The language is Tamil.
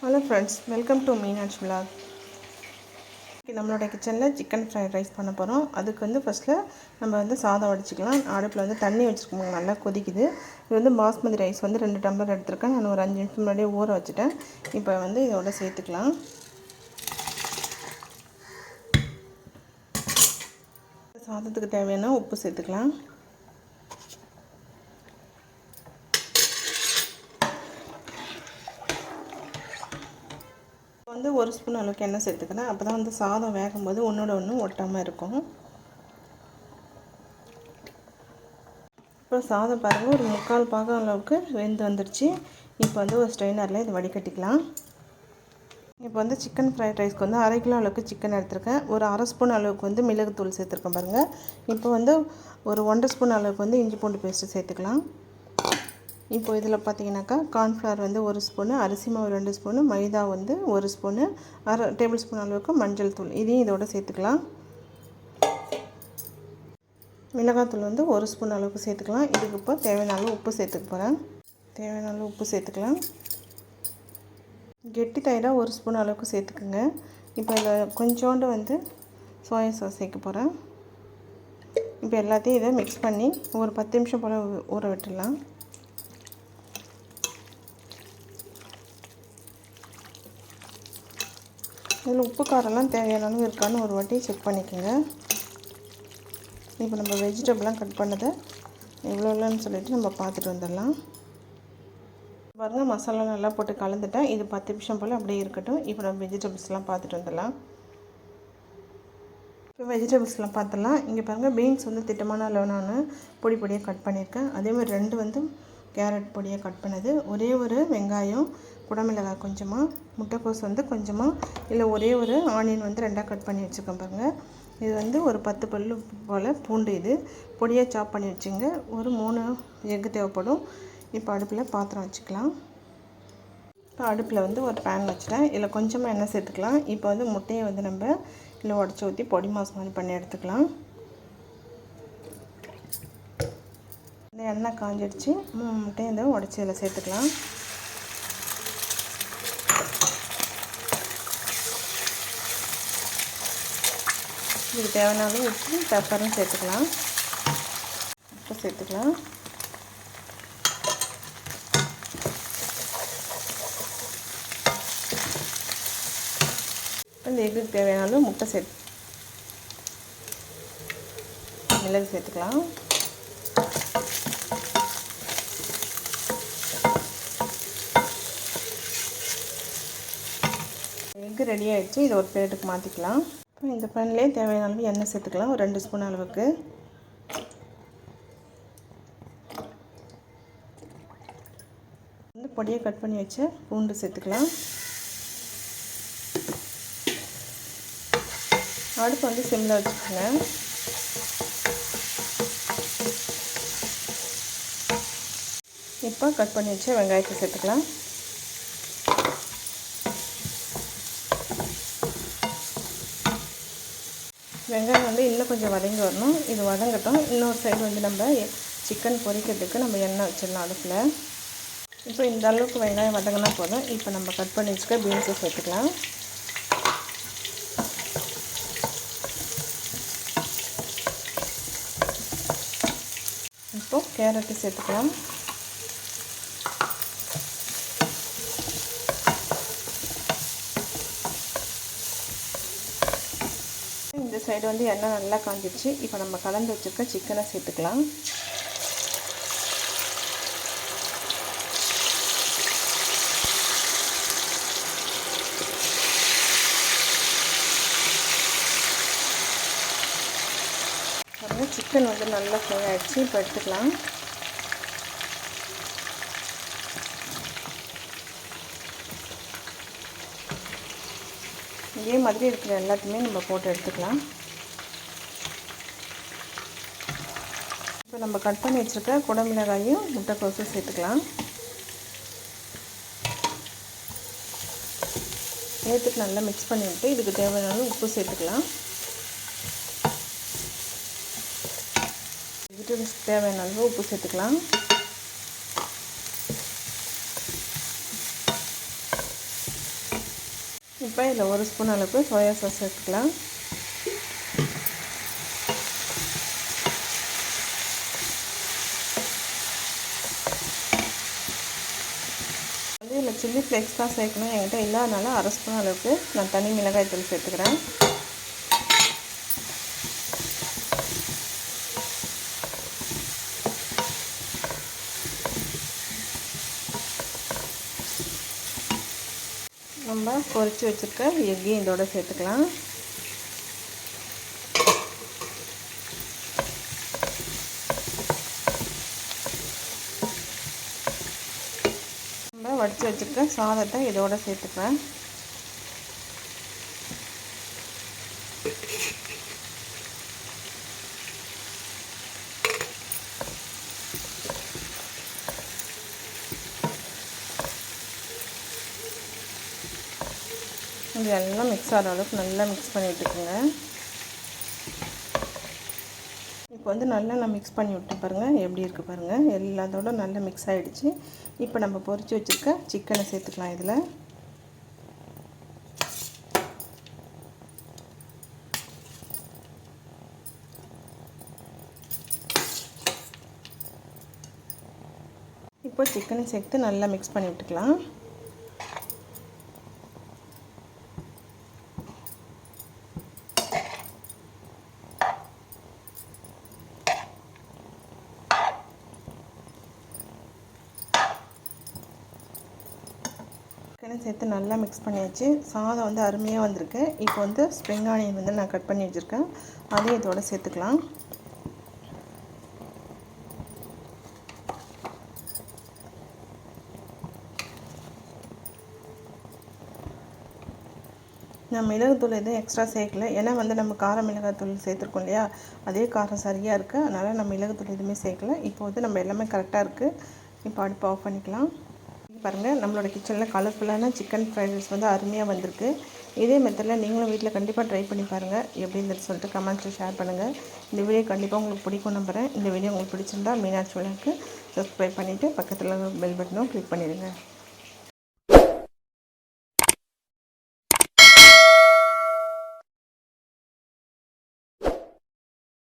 Hello friends, welcome to Meenakshi vlog. நம்மளோட கிச்சனில் சிக்கன் ஃப்ரைட் ரைஸ் பண்ண போகிறோம். அதுக்கு வந்து ஃபஸ்ட்டில் நம்ம வந்து சாதம் வடிச்சிக்கலாம். அடுப்பில் வந்து தண்ணி வச்சுருக்கோம், நல்லா கொதிக்குது. இது வந்து பாஸ்மதி ரைஸ் வந்து 2 டம்ளர் எடுத்துருக்கேன். நான் ஒரு 5 நிமிஷம் முன்னாடியே ஊற வச்சுட்டேன். இப்போ வந்து இதோட சேர்த்துக்கலாம். சாதத்துக்கு தேவையான உப்பு சேர்த்துக்கலாம். வந்து 1 ஸ்பூன் அளவுக்கு எண்ணெய் சேர்த்துக்கிறேன். அப்போ தான் வந்து சாதம் வேகும்போது ஒன்றோட ஒன்று ஒட்டாமல் இருக்கும். அப்புறம் சாதம் பாருங்கள், ஒரு 3/4 பாகம் அளவுக்கு வெந்து வந்துடுச்சு. இப்போ வந்து ஒரு ஸ்ட்ரெயினரில் இது வடிகட்டிக்கலாம். இப்போ வந்து சிக்கன் ஃப்ரைட் ரைஸ்க்கு வந்து 1/2 கிலோ அளவுக்கு சிக்கன் எடுத்துருக்கேன். ஒரு 1/2 ஸ்பூன் அளவுக்கு வந்து மிளகுத்தூள் சேர்த்துருக்கேன் பாருங்கள். இப்போ வந்து ஒரு 1/2 ஸ்பூன் அளவுக்கு வந்து இஞ்சி பூண்டு பேஸ்ட்டு சேர்த்துக்கலாம். இப்போ இதில் பார்த்தீங்கன்னாக்கா கார்ன்ஃப்ளவர் வந்து 1 ஸ்பூனு, அரிசி மாவு 2 ஸ்பூனு, மைதா வந்து 1 ஸ்பூனு, 1/2 டேபிள் ஸ்பூன் அளவுக்கு மஞ்சள் தூள் இதையும் இதோட சேர்த்துக்கலாம். மிளகாத்தூள் வந்து 1 ஸ்பூன் அளவுக்கு சேர்த்துக்கலாம். இதுக்கு இப்போ தேவையான அளவு உப்பு சேர்த்துக்க போகிறேன். தேவையான அளவு உப்பு சேர்த்துக்கலாம். கெட்டி தயிராக 1 ஸ்பூன் அளவுக்கு சேர்த்துக்குங்க. இப்போ இதில் கொஞ்சோண்டு வந்து சோயா சாஸ் சேர்க்க போகிறேன். இப்போ எல்லாத்தையும் இதை மிக்ஸ் பண்ணி ஒரு 10 நிமிஷம் போல் ஊற விட்டுடலாம். இதில் உப்பு காரெல்லாம் தேவையான அளவு இருக்கான்னு ஒரு வாட்டி செக் பண்ணிக்கோங்க. இப்போ நம்ம வெஜிடபிள்லாம் கட் பண்ணதை எவ்வளோ இல்லைன்னு சொல்லிவிட்டு நம்ம பார்த்துட்டு வந்துடலாம். பாருங்கள், மசாலா நல்லா போட்டு கலந்துட்டேன். இது 10 நிமிஷம் போல் அப்படியே இருக்கட்டும். இப்போ நம்ம வெஜிடபிள்ஸ்லாம் பார்த்துட்டு வந்துடலாம். இப்போ வெஜிடபிள்ஸ்லாம் பார்த்துடலாம். இங்கே பாருங்கள், பீன்ஸ் வந்து திட்டமான அளவு நான் பொடி பொடியாக கட் பண்ணியிருக்கேன். அதேமாதிரி 2 வந்து கேரட் பொடியாக கட் பண்ணது, ஒரே ஒரு வெங்காயம், குடமிளகாய் கொஞ்சமாக, முட்டைக்கோஸ் வந்து கொஞ்சமாக, இல்லை ஒரே ஒரு ஆனியன் வந்து 2ஆக கட் பண்ணி வச்சுருக்கேன் பாருங்கள். இது வந்து ஒரு 10 பல்லு போல் பூண்டு இது பொடியாக சாப் பண்ணி வச்சுங்க. ஒரு 3 எக்கு தேவைப்படும். இப்போ அடுப்பில் பாத்திரம் வச்சுக்கலாம். இப்போ அடுப்பில் வந்து ஒரு பேன் வச்சுட்டேன். இதில் கொஞ்சமாக எண்ணெய் சேர்த்துக்கலாம். இப்போ வந்து முட்டையை வந்து நம்ம இதில் உடச்சி ஊற்றி பொடி மாஸ் மாதிரி பண்ணி எடுத்துக்கலாம். இந்த எண்ணெய் காஞ்சிடுச்சு. முட்டையை இந்த உடச்சி இதில் சேர்த்துக்கலாம். இதுக்கு தேவையான அளவு உப்பு, பெப்பரும் சேர்த்துக்கலாம். உப்பு சேர்த்துக்கலாம். இந்த எக்குக்கு தேவையான அளவு முட்டை மிளகு சேர்த்துக்கலாம். எக்கு ரெடி ஆகிடுச்சு. இதை ஒரு பிளேட்டுக்கு மாற்றிக்கலாம். இப்போ இந்த பேன்லேயே தேவையான அளவு எண்ணெய் சேர்த்துக்கலாம். ஒரு 2 ஸ்பூன் அளவுக்கு. வந்து பொடியை கட் பண்ணி வச்ச பூண்டு சேர்த்துக்கலாம். அடுப்பு வந்து சிம்மில் வச்சுக்கோங்க. இப்போ கட் பண்ணி வச்ச வெங்காயத்தை சேர்த்துக்கலாம். வெங்காயம் வந்து இன்னும் கொஞ்சம் வதங்கி வரணும். இது வதங்கட்டும். இன்னொரு சைடு வந்து நம்ம சிக்கன் பொரிக்கிறதுக்கு நம்ம எண்ணெய் வச்சிடலாம் அடுப்பில். இப்போ இந்த அளவுக்கு வெங்காயம் வதங்கினா போதும். இப்போ நம்ம கட் பண்ணி வச்சுக்க பீன்ஸை சேர்த்துக்கலாம். இப்போது கேரட்டு சேர்த்துக்கலாம். இந்த சைடு வந்து எண்ணெய் நல்லா காஞ்சிடுச்சு. இப்போ நம்ம கலந்து வச்சுருக்க சிக்கனை சேர்த்துக்கலாம். சிக்கன் வந்து நல்லா ஃப்ரை ஆகிடுச்சு. இப்போ எடுத்துக்கலாம். இதே மாதிரி இருக்கிற எல்லாத்தையுமே நம்ம போட்டு எடுத்துக்கலாம். இப்போ நம்ம கட் பண்ணி வச்சுருக்க குடமிளகாயும் முட்டைக்கோஸும் சேர்த்துக்கலாம். சேர்த்துட்டு நல்லா மிக்ஸ் பண்ணிவிட்டு இதுக்கு தேவையான அளவு உப்பு சேர்த்துக்கலாம். வெஜிடபிள்ஸ்க்கு தேவையான அளவு உப்பு சேர்த்துக்கலாம். இப்போ இதில் 1 ஸ்பூன் அளவுக்கு சோயா சாஸ் சேர்த்துக்கலாம். இதில் சில்லி ஃப்ளேக்ஸ் தான் சேர்க்கணும். என்கிட்ட இல்லாதனால 1/2 ஸ்பூன் அளவுக்கு நான் தனி மிளகாய் தூள் சேர்த்துக்கிறேன். நம்ம பொரித்து வச்சுருக்க எக்கையும் இதோட சேர்த்துக்கலாம். நம்ம வடித்து வச்சுருக்க சாதத்தை இதோட சேர்த்துக்கிறேன். இது எல்லாம் மிக்ஸ் ஆகிற அளவுக்கு நல்லா மிக்ஸ் பண்ணி விட்டுக்குங்க. இப்போ வந்து நல்லா நான் மிக்ஸ் பண்ணி விட்டு பாருங்கள் எப்படி இருக்குது பாருங்கள். எல்லாத்தோட நல்லா மிக்ஸ் ஆகிடுச்சு. இப்போ நம்ம பொரித்து வச்சுருக்க சிக்கனை சேர்த்துக்கலாம். இதில் இப்போ சிக்கனை சேர்த்து நல்லா மிக்ஸ் பண்ணி விட்டுக்கலாம். சிக்கனை சேர்த்து நல்லா மிக்ஸ் பண்ணியாச்சு. சாதம் வந்து அருமையாக வந்திருக்கு. இப்போ வந்து ஸ்ப்ரிங் ஆனியன் வந்து நான் கட் பண்ணி வச்சுருக்கேன். அதையும் இதோட சேர்த்துக்கலாம். நான் மிளகுத்தூள் எதுவும் எக்ஸ்ட்ரா சேர்க்கல. ஏன்னா வந்து நம்ம கார மிளகாத்தூள் சேர்த்துருக்கோம் இல்லையா, அதே காரம் சரியாக இருக்குது. அதனால் நான் மிளகுத்தூள் எதுவுமே சேர்க்கல. இப்போ வந்து நம்ம எல்லாமே கரெக்டாக இருக்குது. இப்போ அடுப்பு ஆஃப் பண்ணிக்கலாம். பாருங்கள், நம்மளோட கிச்சனில் கலர்ஃபுல்லான சிக்கன் ஃப்ரைட் ரைஸ் வந்து அருமையாக வந்திருக்கு. இதே மெத்தடில் நீங்களும் வீட்டில் கண்டிப்பாக ட்ரை பண்ணி பாருங்கள். எப்படி இருந்துன்னு சொல்லிட்டு கமெண்ட்ஸில் ஷேர் பண்ணுங்கள். இந்த வீடியோ கண்டிப்பாக உங்களுக்கு பிடிக்கும் நம்புகிறேன். இந்த வீடியோ உங்களுக்கு பிடிச்சிருந்தா மீனாட்சி விளக்கு சப்ஸ்கிரைப் பண்ணிவிட்டு பக்கத்தில் பெல் பட்டனும் கிளிக் பண்ணிடுங்க.